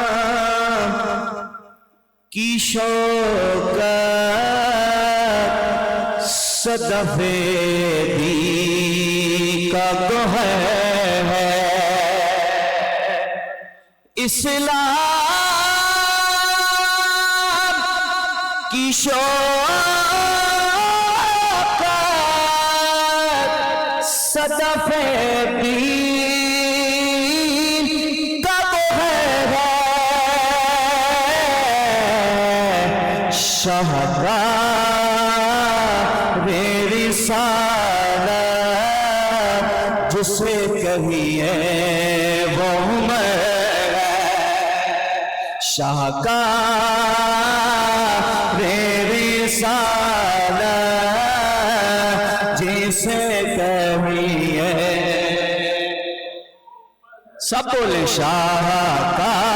اسلام کی شوکت صدف دی کا گوہر ہے، اسلام کی شوکت صدف دین کا گوہر ہے، شاہکار رسالت جسے کہیے وہ عمر ہے، شاہکار رسالت جسے کہیے، سب بولے شاہکار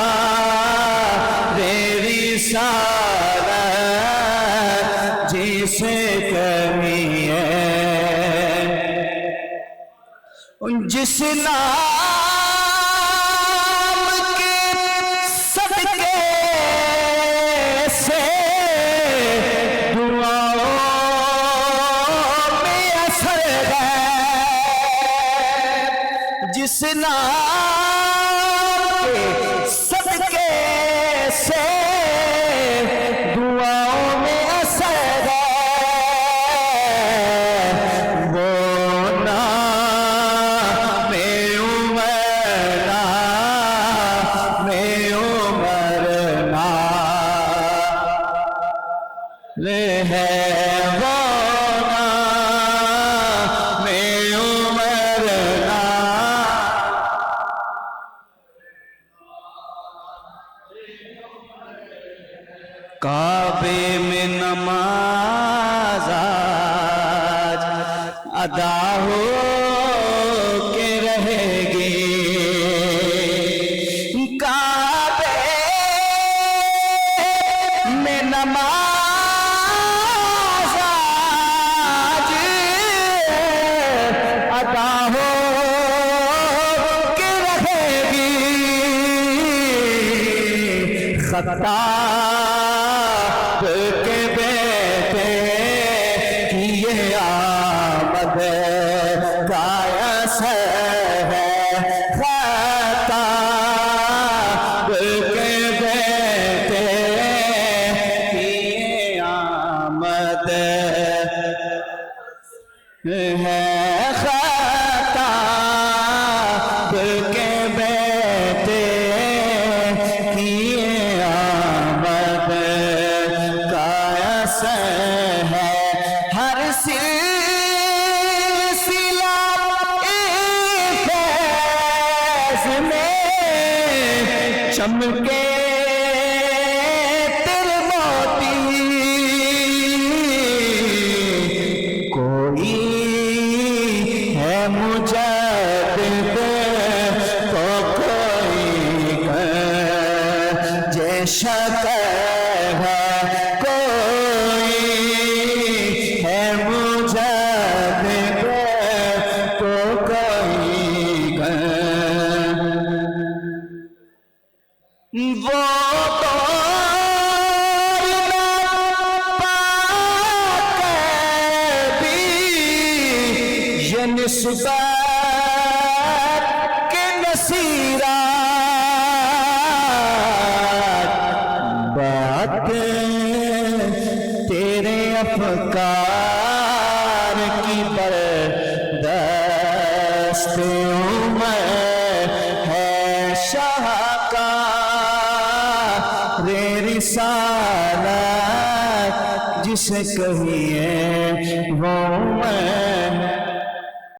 رسالت جسے کہیے، جس نام کے صدقے سے دعاؤں میں اثر ہے، جس نام کے صدقے سے دعاؤں میں اثر ہے، وہ کعبے میں نماز آج ادا ہو کے رہے گی، کعبے میں نماز آج ادا ہو کے رہے گی، خطاب کے بیٹے کی یہ آمد کا اثر ہے، خطاب کے بیٹے کی یہ آمد ہے، خطاب کے بیٹے کی یہ آمد کا اثر ہے، ہر سلسلہ فیض میں چمکے تیرے موتی، کوئی ہے مجدد تو کوئی شکر ہے، کوئی ہے مجدد تو کوئی وہ نسبت کے نصیرات بات تیرے افکار کی بردست عمر ہے، شاہکار رسالت جسے کہیے وہ عمر